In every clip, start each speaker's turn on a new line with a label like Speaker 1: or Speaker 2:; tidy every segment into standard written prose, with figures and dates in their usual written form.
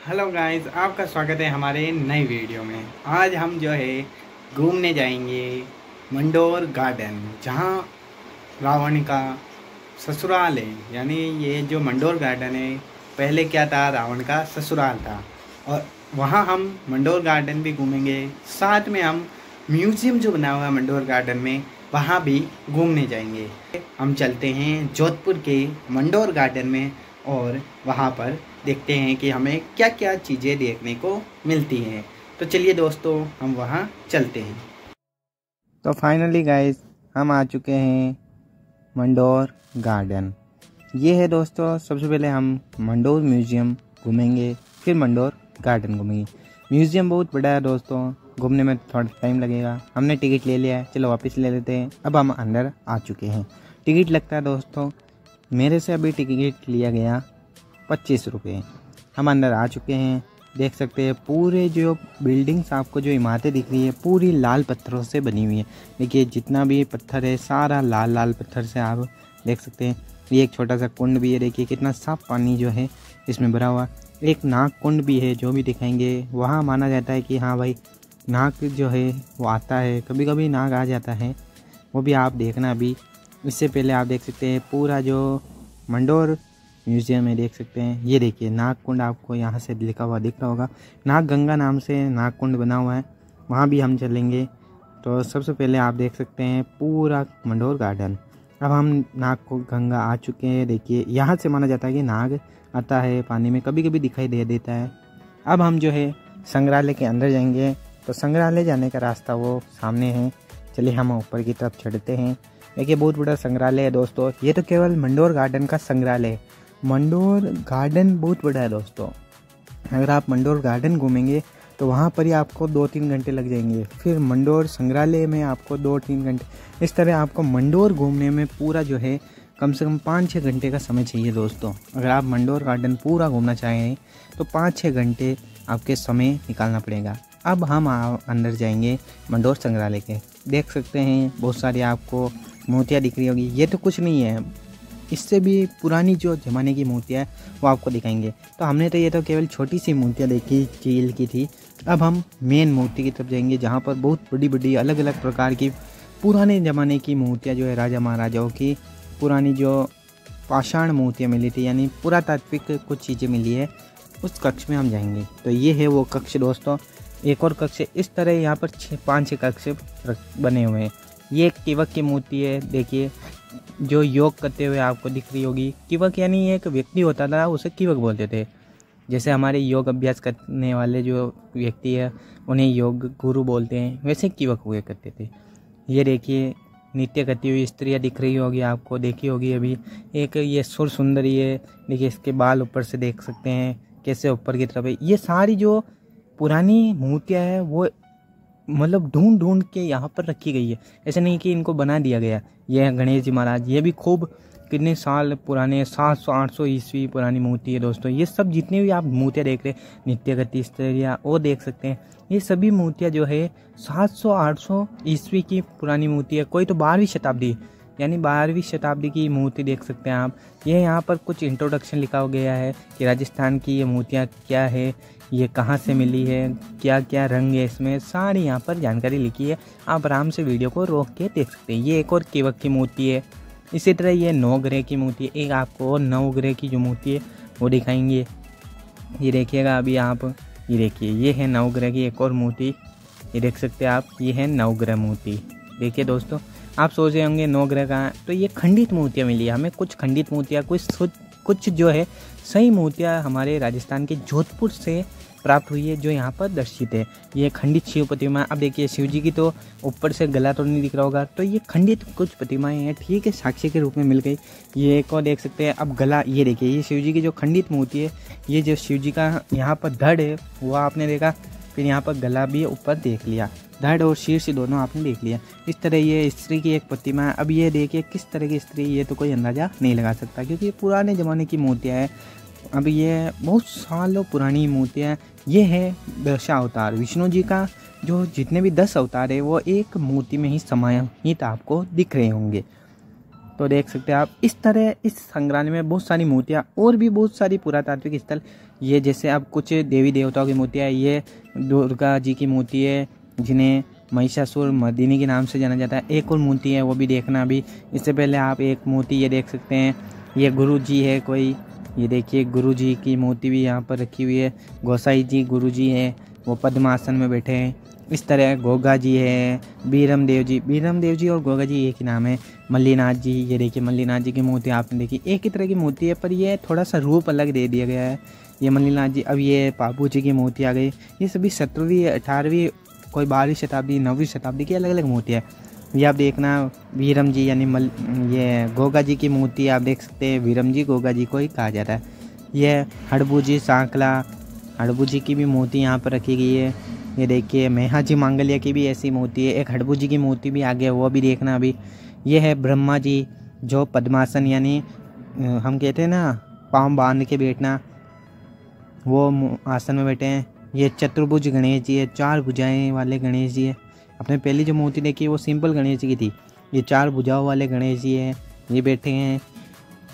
Speaker 1: Hello guys, आपका स्वागत है हमारे नए वीडियो में। आज हम जो है घूमने जाएंगे मंडोर गार्डन, जहां रावण का ससुराल है। यानी ये जो मंडोर गार्डन है, पहले क्या था, रावण का ससुराल था। और वहां हम मंडोर गार्डन भी घूमेंगे, साथ में हम म्यूजियम जो बना हुआ है मंडोर गार्डन में, वहां भी घूमने जाएंगे। हम चलते हैं जोधपुर के मंडोर गार्डन में और वहां पर देखते हैं कि हमें क्या क्या चीज़ें देखने को मिलती हैं। तो चलिए दोस्तों, हम वहाँ चलते हैं। तो फाइनली गाइस, हम आ चुके हैं मंडोर गार्डन। ये है दोस्तों, सबसे पहले हम मंडोर म्यूजियम घूमेंगे, फिर मंडोर गार्डन घूमेंगे। म्यूजियम बहुत बड़ा है दोस्तों, घूमने में थोड़ा टाइम लगेगा। हमने टिकट ले लिया है, चलो वापस ले लेते हैं। अब हम अंदर आ चुके हैं। टिकट लगता है दोस्तों, मेरे से अभी टिकट लिया गया 25 रुपये। हम अंदर आ चुके हैं। देख सकते हैं पूरे जो बिल्डिंग्स, आपको जो इमारतें दिख रही है, पूरी लाल पत्थरों से बनी हुई है। देखिए जितना भी पत्थर है, सारा लाल लाल पत्थर से आप देख सकते हैं। ये एक छोटा सा कुंड भी है, देखिए कितना साफ पानी जो है इसमें भरा हुआ। एक नाग कुंड भी है, जो भी दिखाएंगे। वहाँ माना जाता है कि हाँ भाई, नाग जो है वो आता है, कभी कभी नाग आ जाता है, वो भी आप देखना। अभी इससे पहले आप देख सकते हैं पूरा जो मंडोर म्यूजियम में देख सकते हैं। ये देखिए नाग कुंड, आपको यहाँ से लिखा हुआ दिख रहा होगा, नाग गंगा नाम से नाग कुंड बना हुआ है, वहाँ भी हम चलेंगे। तो सबसे पहले आप देख सकते हैं पूरा मंडोर गार्डन। अब हम नाग को गंगा आ चुके हैं। देखिए यहाँ से माना जाता है कि नाग आता है पानी में, कभी कभी दिखाई दे देता है। अब हम जो है संग्रहालय के अंदर जाएंगे। तो संग्रहालय जाने का रास्ता वो सामने है। चलिए हम ऊपर की तरफ चढ़ते हैं। देखिए बहुत बड़ा संग्रहालय है दोस्तों। ये तो केवल मंडोर गार्डन का संग्रहालय है। मंडोर गार्डन बहुत बड़ा है दोस्तों। अगर आप मंडोर गार्डन घूमेंगे तो वहाँ पर ही आपको 2-3 घंटे लग जाएंगे। फिर मंडोर संग्रहालय में आपको 2-3 घंटे। इस तरह आपको मंडोर घूमने में पूरा जो है कम से कम 5-6 घंटे का समय चाहिए दोस्तों। अगर आप मंडोर गार्डन पूरा घूमना चाहें तो 5-6 घंटे आपके समय निकालना पड़ेगा। अब हम अंदर जाएंगे मंडोर संग्रहालय के। देख सकते हैं बहुत सारी आपको मूर्तियाँ दिख रही होगी। ये तो कुछ नहीं है, इससे भी पुरानी जो ज़माने की मूर्तियाँ है वो आपको दिखाएंगे। तो हमने तो ये तो केवल छोटी सी मूर्तियाँ देखी, चील की थी। अब हम मेन मूर्ति की तरफ जाएंगे, जहाँ पर बहुत बड़ी बड़ी अलग अलग प्रकार की पुराने ज़माने की मूर्तियाँ जो है, राजा महाराजाओं की पुरानी जो पाषाण मूर्तियाँ मिली थी, यानी पुरातात्विक कुछ चीज़ें मिली है, उस कक्ष में हम जाएंगे। तो ये है वो कक्ष दोस्तों। एक और कक्ष इस तरह यहाँ पर 5-6 कक्ष बने हुए हैं। ये एक किवक की मूर्ति है। देखिए जो योग करते हुए आपको दिख रही होगी। किवक यानी एक व्यक्ति होता था, उसे किवक बोलते थे। जैसे हमारे योग अभ्यास करने वाले जो व्यक्ति है, उन्हें योग गुरु बोलते हैं, वैसे किवक हुए करते थे। ये देखिए नृत्य करती हुई स्त्रियाँ दिख रही होगी, आपको देखी होगी अभी। एक ये सुर सुंदरी है, देखिए इसके बाल ऊपर से देख सकते हैं कैसे ऊपर की तरफ है। ये सारी जो पुरानी मूर्तियाँ हैं वो मतलब ढूंढ ढूंढ के यहाँ पर रखी गई है, ऐसे नहीं कि इनको बना दिया गया। ये है गणेश जी महाराज, ये भी खूब कितने साल पुराने, 700-800 ईस्वी पुरानी मूर्ति है दोस्तों। ये सब जितनी भी आप मूर्तियाँ देख रहे हैं, नित्य गति स्त्रियाँ, वो देख सकते हैं। ये सभी मूर्तियाँ जो है 700-800 ईस्वी की पुरानी मूर्ति है। कोई तो 12वीं शताब्दी, यानी 12वीं शताब्दी की मूर्ति देख सकते हैं आप। ये यहाँ पर कुछ इंट्रोडक्शन लिखा गया है कि राजस्थान की ये मूर्तियाँ क्या है, ये कहाँ से मिली है, क्या क्या रंग है इसमें, सारी यहाँ पर जानकारी लिखी है। आप आराम से वीडियो को रोक के देख सकते हैं। ये एक और किवक की मूर्ति है। इसी तरह ये 9 ग्रह की मूर्ति है। एक आपको 9 ग्रह की जो मूर्ति है वो दिखाएंगे। ये देखिएगा अभी आप, ये देखिए ये है 9 ग्रह की एक और मूर्ति। ये देख सकते हैं आप, ये है 9 ग्रह मूर्ति। देखिए दोस्तों, आप सोच रहे होंगे 9 ग्रह कहाँ, तो ये खंडित मूर्तियाँ मिली है हमें। कुछ खंडित मूर्तियाँ, कुछ जो है सही मूर्तियाँ हमारे राजस्थान के जोधपुर से प्राप्त हुई है, जो यहाँ पर दर्शित है। ये खंडित शिव प्रतिमा। अब देखिए शिव जी की तो ऊपर से गला तो नहीं दिख रहा होगा, तो ये खंडित कुछ प्रतिमाएं हैं, ठीक है, साक्षी के रूप में मिल गई। ये एक और देख सकते हैं अब गला। ये देखिए ये शिव जी की जो खंडित मूर्ति है, ये जो शिव जी का यहाँ पर धड़ है वो आपने देखा, फिर यहाँ पर गला भी ऊपर देख लिया, धड़ और शीर्ष दोनों आपने देख लिया। इस तरह ये स्त्री की एक प्रतिमा है। अब ये देखिए किस तरह की स्त्री, ये तो कोई अंदाज़ा नहीं लगा सकता, क्योंकि ये पुराने ज़माने की मूर्तियाँ हैं। अब ये बहुत सालों पुरानी मूर्तियाँ हैं। ये है दशावतार। विष्णु जी का जो जितने भी 10 अवतार है वो एक मूर्ति में ही समाहित आपको दिख रहे होंगे। तो देख सकते हैं आप, इस तरह इस संग्रहालय में बहुत सारी मूर्तियाँ और भी बहुत सारी पुरातात्विक स्थल
Speaker 2: ये जैसे अब कुछ देवी देवताओं की मूर्तियाँ, ये दुर्गा जी की मूर्ति है जिन्हें महिषासुर मर्दिनी के नाम से जाना जाता है। एक और मूर्ति है, वो भी देखना अभी। इससे पहले आप एक मूर्ति ये देख सकते हैं, ये गुरु जी है कोई, ये देखिए गुरु जी की मूर्ति भी यहाँ पर रखी हुई है। गोसाई जी गुरु जी हैं, वो पद्मासन में बैठे हैं। इस तरह गोगा जी है, बीरम देव जी और गोगा जी एक ही नाम है। मल्लीनाथ जी, ये देखिए मल्लीनाथ जी की मूर्ति आपने देखी, एक ही तरह की मूर्ति है पर ये थोड़ा सा रूप अलग दे दिया गया है। ये मल्लीनाथ जी। अब ये पापू जी की मूर्ति आ गई। ये सभी 17वीं 18वीं कोई 12वीं शताब्दी 9वीं शताब्दी की अलग अलग मूर्तियाँ है। ये आप देखना वीरम जी यानी ये गोगा जी की मूर्ति आप देख सकते हैं। वीरम जी गोगा जी को ही कहा जाता है। यह हड़बू जी सांकला, हड़बू जी की भी मूर्ति यहाँ पर रखी गई है। ये देखिए मेहा जी मांगल्य की भी ऐसी मूर्ति है। एक हड़बू जी की मूर्ति भी आगे है, वो भी देखना अभी। ये है ब्रह्मा जी जो पद्मासन यानी हम कहते हैं ना पाँव बांध के बैठना, वो आसन में बैठे हैं। ये चतुर्भुज गणेश जी है, 4 भुजाएं वाले गणेश जी है। अपने पहली जो मूर्ति देखी वो सिंपल गणेश जी की थी, ये 4 भुजाओं वाले गणेश जी है, ये बैठे हैं।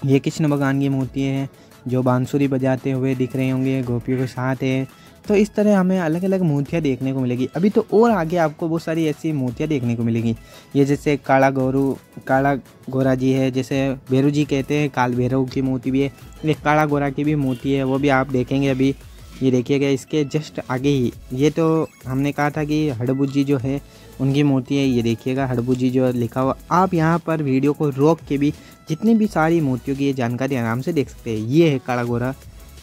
Speaker 2: ये कृष्ण भगवान की मूर्ति है जो बांसुरी बजाते हुए दिख रहे होंगे, गोपियों के साथ है। तो इस तरह हमें अलग अलग मूर्तियाँ देखने को मिलेगी। अभी तो और आगे आपको बहुत सारी ऐसी मूर्तियाँ देखने को मिलेंगी। ये जैसे काला गोरा जी है, जैसे भैरू जी कहते हैं, काल भैरव की मूर्ति भी है। ये काला गोरा की भी मूर्ति है, वो भी आप देखेंगे अभी। ये देखिएगा इसके जस्ट आगे ही, ये तो हमने कहा था कि हड़बू जी जो है उनकी मूर्ति है। ये देखिएगा हड़बू जी जो लिखा हुआ। आप यहाँ पर वीडियो को रोक के भी जितनी भी सारी मूर्तियों की ये जानकारी आराम से देख सकते हैं। ये है काला गोरा,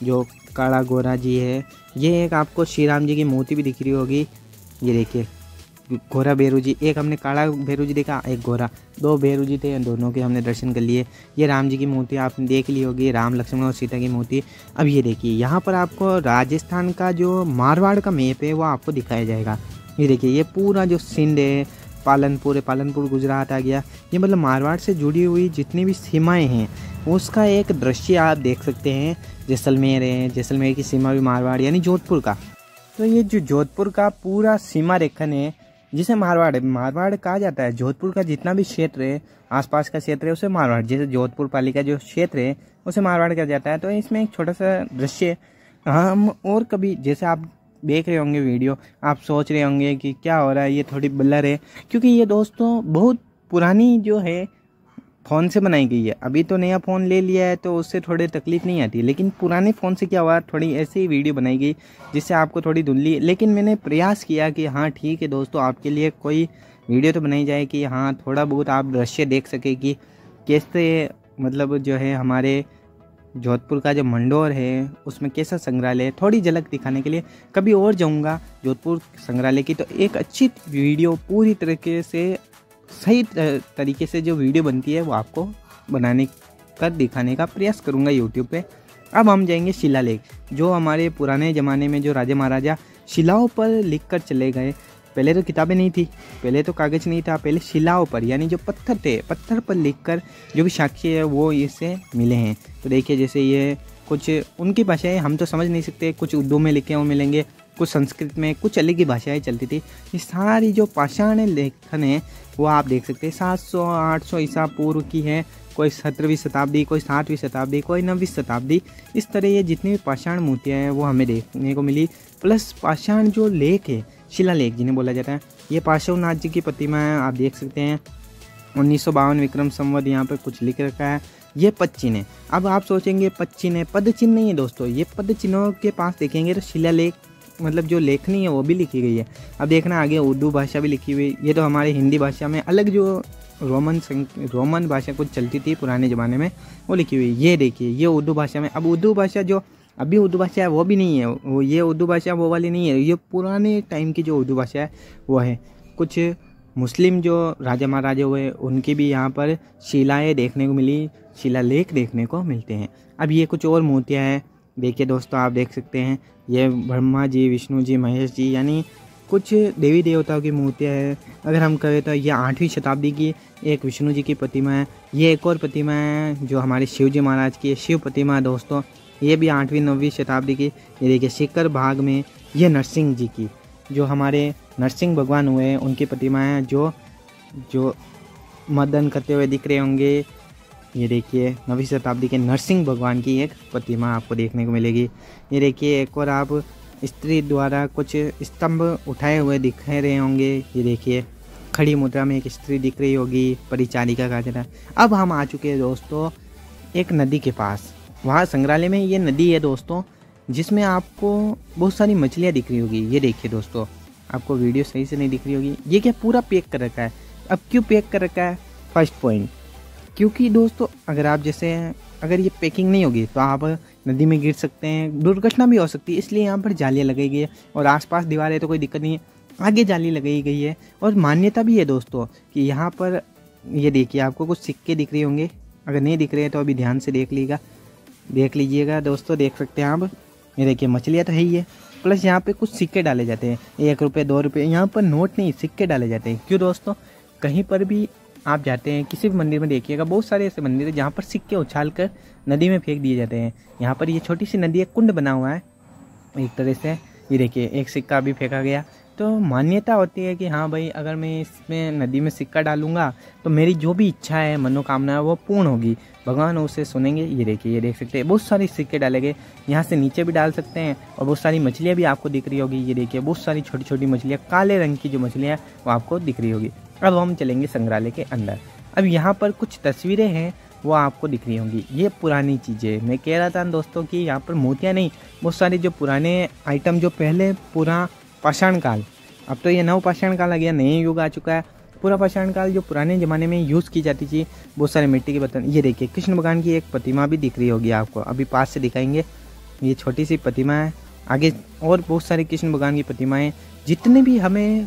Speaker 2: जो काला गोरा जी है। ये एक आपको श्री राम जी की मूर्ति भी दिख रही होगी। ये देखिए गोरा भैरू जी, एक हमने काला भैरू जी देखा, एक गोरा, 2 भैरू जी थे, दोनों के हमने दर्शन कर लिए। ये राम जी की मूर्ति आपने देख ली होगी, राम लक्ष्मण और सीता की मूर्ति। अब ये देखिए यहाँ पर आपको राजस्थान का जो मारवाड़ का मैप है वो आपको दिखाया जाएगा। ये देखिए ये पूरा जो सिंध है, पालनपुर गुजरात आ गया, ये मतलब मारवाड़ से जुड़ी हुई जितनी भी सीमाएँ हैं उसका एक दृश्य आप देख सकते हैं। जैसलमेर है, जैसलमेर की सीमा भी मारवाड़ यानी जोधपुर का। तो ये जो जोधपुर का पूरा सीमा रेखन है जिसे मारवाड़ कहा जाता है। जोधपुर का जितना भी क्षेत्र है, आसपास का क्षेत्र है, उसे मारवाड़, जैसे जोधपुर पालिका जो क्षेत्र है उसे मारवाड़ कहा जाता है। तो इसमें एक छोटा सा दृश्य हम और कभी, जैसे आप देख रहे होंगे वीडियो, आप सोच रहे होंगे कि क्या हो रहा है, ये थोड़ी ब्लर है, क्योंकि ये दोस्तों बहुत पुरानी जो है फ़ोन से बनाई गई है। अभी तो नया फ़ोन ले लिया है तो उससे थोड़ी तकलीफ नहीं आती, लेकिन पुराने फ़ोन से क्या हुआ, थोड़ी ऐसी ही वीडियो बनाई गई जिससे आपको थोड़ी धुंधली। लेकिन मैंने प्रयास किया कि हाँ ठीक है दोस्तों, आपके लिए कोई वीडियो तो बनाई जाए कि हाँ थोड़ा बहुत आप दृश्य देख सके कि कैसे मतलब जो है हमारे जोधपुर का जो मंडोर है उसमें कैसा संग्रहालय है, थोड़ी झलक दिखाने के लिए। कभी और जाऊँगा जोधपुर संग्रहालय की, तो एक अच्छी वीडियो पूरी तरीके से सही तरीके से जो वीडियो बनती है वो आपको बनाने का दिखाने का प्रयास करूंगा यूट्यूब पे। अब हम जाएंगे शिलालेख, जो हमारे पुराने ज़माने में जो राजा महाराजा शिलाओं पर लिख कर चले गए। पहले तो किताबें नहीं थी, पहले तो कागज़ नहीं था, पहले शिलाओं पर यानी जो पत्थर थे, पत्थर पर लिख कर जो भी साक्ष्य है वो इससे मिले हैं। तो देखिए जैसे ये कुछ उनकी भाषाएँ हम तो समझ नहीं सकते, कुछ उर्दू में लिखे हुए मिलेंगे, कुछ संस्कृत में, कुछ अलग ही भाषाएं चलती थी। ये सारी जो पाषाण लेखन है वो आप देख सकते हैं 700-800 ईसा पूर्व की है, कोई 17वीं शताब्दी, कोई 7वीं शताब्दी, कोई 9वीं शताब्दी। इस तरह ये जितनी भी पाषाण मूर्तियाँ हैं वो हमें देखने को मिली। प्लस पाषाण जो लेख है, शिलालेख जिन्हें बोला जाता है, ये पार्श्वनाथ जी की प्रतिमा है, आप देख सकते हैं। 1952 विक्रम संवत यहाँ पर कुछ लिख रखा है। ये पद चिन्ह है। अब आप सोचेंगे पद चिन्ह है, पद चिन्ह नहीं है दोस्तों, ये पद चिन्हों के पास देखेंगे तो शिलालेख मतलब जो लेखनी है वो भी लिखी गई है। अब देखना आगे उर्दू भाषा भी लिखी हुई, ये तो हमारी हिंदी भाषा में अलग जो रोमन भाषा कुछ चलती थी पुराने ज़माने में वो लिखी हुई। ये देखिए ये उर्दू भाषा में। अब उर्दू भाषा जो अभी उर्दू भाषा है वो भी नहीं है, वो ये उर्दू भाषा वो वाली नहीं है, ये पुराने टाइम की जो उर्दू भाषा है वो है। कुछ मुस्लिम जो राजा महाराजा हुए उनकी भी यहाँ पर शिलाएँ देखने को मिली, शिलालेख देखने को मिलते हैं। अब ये कुछ और मूर्तियाँ हैं, देखिए दोस्तों आप देख सकते हैं। ये ब्रह्मा जी, विष्णु जी, महेश जी यानी कुछ देवी देवताओं की मूर्तियाँ हैं। अगर हम कहें तो ये 8वीं शताब्दी की एक विष्णु जी की प्रतिमा है। ये एक और प्रतिमा है जो हमारे शिव जी महाराज की है, शिव प्रतिमा है दोस्तों, ये भी 8वीं-9वीं शताब्दी की। ये देखिए शिखर भाग में ये नरसिंह जी की, जो हमारे नरसिंह भगवान हुए हैं उनकी प्रतिमा है, जो मदन करते हुए दिख रहे होंगे। ये देखिए 9वीं शताब्दी के नरसिंह भगवान की एक प्रतिमा आपको देखने को मिलेगी। ये देखिए एक और आप स्त्री द्वारा कुछ स्तंभ उठाए हुए दिख रहे होंगे। ये देखिए खड़ी मुद्रा में एक स्त्री दिख रही होगी, परिचारिका का जरा। अब हम आ चुके हैं दोस्तों एक नदी के पास। वहाँ संग्रहालय में ये नदी है दोस्तों, जिसमें आपको बहुत सारी मछलियाँ दिख रही होगी। ये देखिए दोस्तों, आपको वीडियो सही से नहीं दिख रही होगी। ये क्या पूरा पैक कर रखा है। अब क्यों पैक कर रखा है? फर्स्ट पॉइंट, क्योंकि दोस्तों अगर ये पैकिंग नहीं होगी तो आप नदी में गिर सकते हैं, दुर्घटना भी हो सकती है। इसलिए यहाँ पर जालियाँ लगाई गई है और आसपास दीवार है तो कोई दिक्कत नहीं है, आगे जाली लगाई गई है। और मान्यता भी है दोस्तों कि यहाँ पर ये देखिए आपको कुछ सिक्के दिख रहे होंगे। अगर नहीं दिख रहे हैं तो अभी ध्यान से देख लीजिएगा दोस्तों, देख सकते हैं आप। ये देखिए मछलियाँ तो है ही है, प्लस यहाँ पे कुछ सिक्के डाले जाते हैं, 1 रुपये 2 रुपये। यहाँ पर नोट नहीं, सिक्के डाले जाते हैं। क्यों दोस्तों? कहीं पर भी आप जाते हैं किसी भी मंदिर में देखिएगा, बहुत सारे ऐसे मंदिर हैं जहाँ पर सिक्के उछाल कर नदी में फेंक दिए जाते हैं। यहाँ पर ये छोटी सी नदी है, कुंड बना हुआ है एक तरह से। ये देखिए एक सिक्का भी फेंका गया। तो मान्यता होती है कि हाँ भाई, अगर मैं इसमें नदी में सिक्का डालूंगा तो मेरी जो भी इच्छा है, मनोकामना है, वो पूर्ण होगी, भगवान उसे सुनेंगे। ये देखिए, ये देख सकते हैं बहुत सारे सिक्के डाले गए। यहाँ से नीचे भी डाल सकते हैं और बहुत सारी मछलियाँ भी आपको दिख रही होगी। ये देखिए बहुत सारी छोटी छोटी मछलियाँ, काले रंग की जो मछलियाँ हैं वो आपको दिख रही होगी। अब हम चलेंगे संग्रहालय के अंदर। अब यहाँ पर कुछ तस्वीरें हैं वो आपको दिख रही होंगी। ये पुरानी चीज़ें, मैं कह रहा था दोस्तों कि यहाँ पर मोतियाँ नहीं, बहुत सारे जो पुराने आइटम, जो पहले पूरा पाषाण काल, अब तो ये नव पाषाण काल आ गया, नए युग आ चुका है। पूरा पाषाण काल जो पुराने ज़माने में यूज़ की जाती थी, बहुत सारे मिट्टी के बर्तन। ये देखिए कृष्ण भगवान की एक प्रतिमा भी दिख रही होगी आपको, अभी पास से दिखाएंगे। ये छोटी सी प्रतिमा है, आगे और बहुत सारी कृष्ण भगवान की प्रतिमाएँ। जितने भी हमें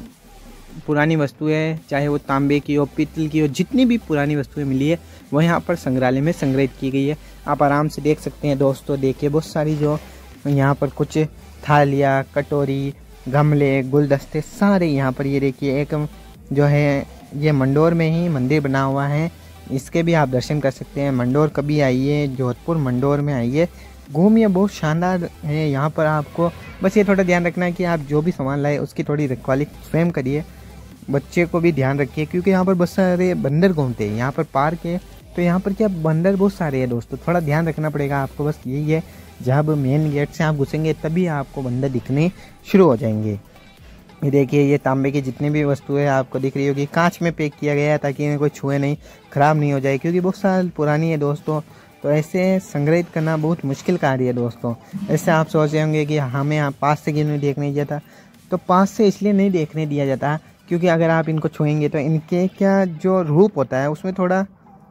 Speaker 2: पुरानी वस्तुएं, चाहे वो तांबे की हो, पीतल की हो, जितनी भी पुरानी वस्तुएं मिली है वो यहाँ पर संग्रहालय में संग्रहित की गई है। आप आराम से देख सकते हैं दोस्तों। देखिए बहुत सारी जो यहाँ पर कुछ थालियाँ, कटोरी, गमले, गुलदस्ते सारे यहाँ पर। ये देखिए एक जो है ये मंडोर में ही मंदिर बना हुआ है, इसके भी आप दर्शन कर सकते हैं। मंडोर कभी आइए, जोधपुर मंडोर में आइए, घूमिए, बहुत शानदार है यहाँ पर। आपको बस ये थोड़ा ध्यान रखना है कि आप जो भी सामान लाए उसकी थोड़ी रखवाली स्वयं करिए। बच्चे को भी ध्यान रखिए क्योंकि यहाँ पर बहुत सारे बंदर घूमते हैं। यहाँ पर पार्क है तो यहाँ पर क्या बंदर बहुत सारे हैं दोस्तों, थोड़ा ध्यान रखना पड़ेगा आपको। बस यही है, जब मेन गेट से आप घुसेंगे तभी आपको बंदर दिखने शुरू हो जाएंगे। ये देखिए ये तांबे की जितनी भी वस्तुएं आपको दिख रही होगी, कांच में पैक किया गया है ताकि इन्हें कोई छुए नहीं, ख़राब नहीं हो जाए, क्योंकि बहुत साल पुरानी है दोस्तों। तो ऐसे संग्रहित करना बहुत मुश्किल कार्य है दोस्तों। ऐसे आप सोच रहे होंगे कि हमें यहाँ पास से क्यों नहीं देखने दिया था, तो पास से इसलिए नहीं देखने दिया जाता क्योंकि अगर आप इनको छुएंगे तो इनके क्या जो रूप होता है उसमें थोड़ा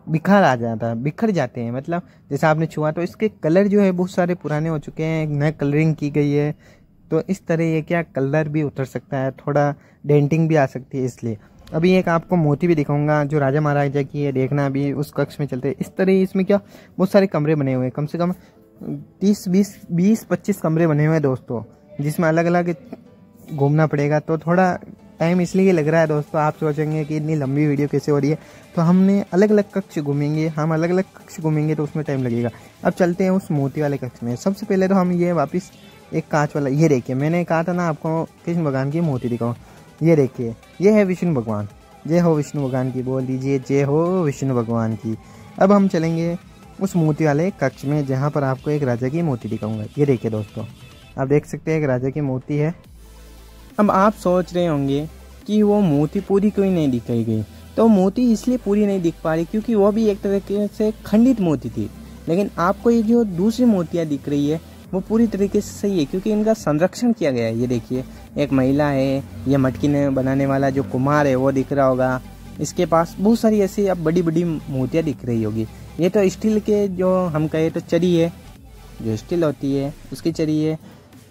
Speaker 2: बिखर जाते हैं। मतलब जैसे आपने छुआ तो इसके कलर जो है बहुत सारे पुराने हो चुके हैं, नए कलरिंग की गई है, तो इस तरह ये क्या कलर भी उतर सकता है, थोड़ा डेंटिंग भी आ सकती है। इसलिए अभी एक आपको मोती भी दिखाऊंगा जो राजा महाराजा की है, देखना। अभी उस कक्ष में चलते हैं। इस तरह इसमें क्या बहुत सारे कमरे बने हुए हैं, कम से कम 20-25 कमरे बने हुए हैं दोस्तों, जिसमें अलग अलग घूमना पड़ेगा। तो थोड़ा टाइम इसलिए लग रहा है दोस्तों। आप सोचेंगे कि इतनी लंबी वीडियो कैसे हो रही है, तो हमने अलग अलग कक्ष घूमेंगे, तो उसमें टाइम लगेगा। अब चलते हैं उस मोती वाले कक्ष में। सबसे पहले तो हम ये वापस एक कांच वाला, ये देखिए मैंने कहा था ना आपको कृष्ण भगवान की मोती दिखाओ। ये देखिए ये है विष्णु भगवान। जय हो विष्णु भगवान की, बोल दीजिए जय हो विष्णु भगवान की। अब हम चलेंगे उस मोती वाले कक्ष में जहाँ पर आपको एक राजा की मोती दिखाऊंगा। ये देखिए दोस्तों, आप देख सकते हैं एक राजा की मोती है। अब आप सोच रहे होंगे कि वो मोती पूरी क्यों नहीं दिखाई गई, तो मोती इसलिए पूरी नहीं दिख पा रही क्योंकि वो भी एक तरह से खंडित मोती थी। लेकिन आपको ये जो दूसरी मोतियाँ दिख रही है वो पूरी तरीके से सही है क्योंकि इनका संरक्षण किया गया है। ये देखिए एक महिला है, ये मटकी बनाने वाला जो कुम्हार है वो दिख रहा होगा, इसके पास बहुत सारी ऐसी अब बड़ी बड़ी मोतियाँ दिख रही होगी। ये तो स्टील के जो हम कहे तो चरी है, जो स्टील होती है उसकी चरी है।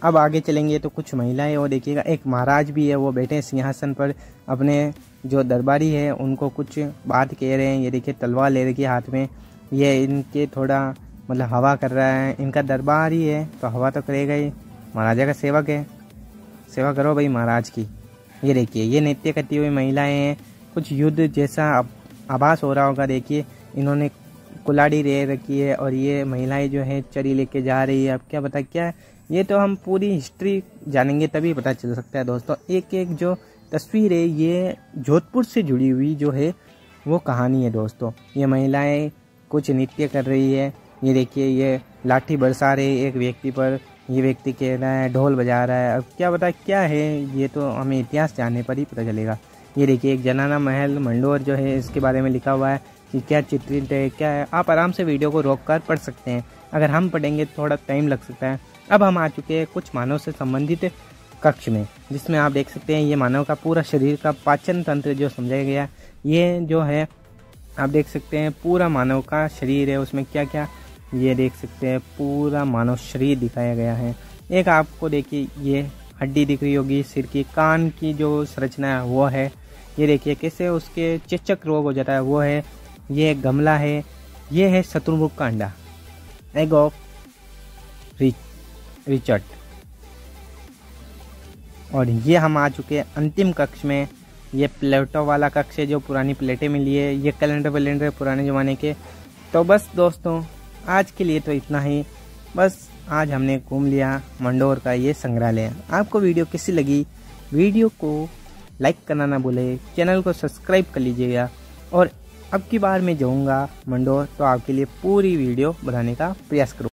Speaker 2: अब आगे चलेंगे तो कुछ महिलाएं, वो देखिएगा एक महाराज भी है, वो बैठे हैं सिंहासन पर, अपने जो दरबारी है उनको कुछ बात कह रहे हैं। ये देखिए तलवार ले रखी है हाथ में, ये इनके थोड़ा मतलब हवा कर रहा है। इनका दरबार ही है तो हवा तो करेगा ही, महाराजा का सेवक है, सेवा करो भाई महाराज की। ये देखिए ये नृत्य करती हुई महिलाएं हैं, कुछ युद्ध जैसा आभास हो रहा होगा। देखिए इन्होंने कुल्हाड़ी ले रखी है और ये महिलाएं जो है चरी लेके जा रही है। अब क्या पता क्या है, ये तो हम पूरी हिस्ट्री जानेंगे तभी पता चल सकता है दोस्तों। एक एक जो तस्वीर है ये जोधपुर से जुड़ी हुई जो है वो कहानी है दोस्तों। ये महिलाएं कुछ नृत्य कर रही है। ये देखिए ये लाठी बरसा रहे एक व्यक्ति पर, ये व्यक्ति कह रहा है ढोल बजा रहा है। अब क्या पता क्या है, ये तो हमें इतिहास जानने पर ही पता चलेगा। ये देखिए एक जनाना महल मंडोर जो है इसके बारे में लिखा हुआ है कि क्या चित्रित है क्या है। आप आराम से वीडियो को रोक कर पढ़ सकते हैं, अगर हम पढ़ेंगे तो थोड़ा टाइम लग सकता है। अब हम आ चुके हैं कुछ मानव से संबंधित कक्ष में, जिसमें आप देख सकते हैं ये मानव का पूरा शरीर का पाचन तंत्र जो समझाया गया। ये जो है आप देख सकते हैं पूरा मानव का शरीर है, उसमें क्या क्या ये देख सकते हैं पूरा मानव शरीर दिखाया गया है। एक आपको देखिए ये हड्डी दिख रही होगी सिर की, कान की जो संरचना है वो है। ये देखिए कैसे उसके चेचक रोग हो जाता है वो है। ये एक गमला है, ये है शत्रुमुख का अंडा, एग ऑफ रिचर्ड। और ये हम आ चुके हैं अंतिम कक्ष में। ये प्लेटो वाला कक्ष है जो पुरानी प्लेटें मिली है। ये कैलेंडर पुराने ज़माने के। तो बस दोस्तों आज के लिए तो इतना ही। बस आज हमने घूम लिया मंडोर का ये संग्रहालय। आपको वीडियो कैसी लगी? वीडियो को लाइक करना ना भूले, चैनल को सब्सक्राइब कर लीजिएगा। और अब की बार मैं जाऊँगा मंडोर तो आपके लिए पूरी वीडियो बनाने का प्रयास करूँगा।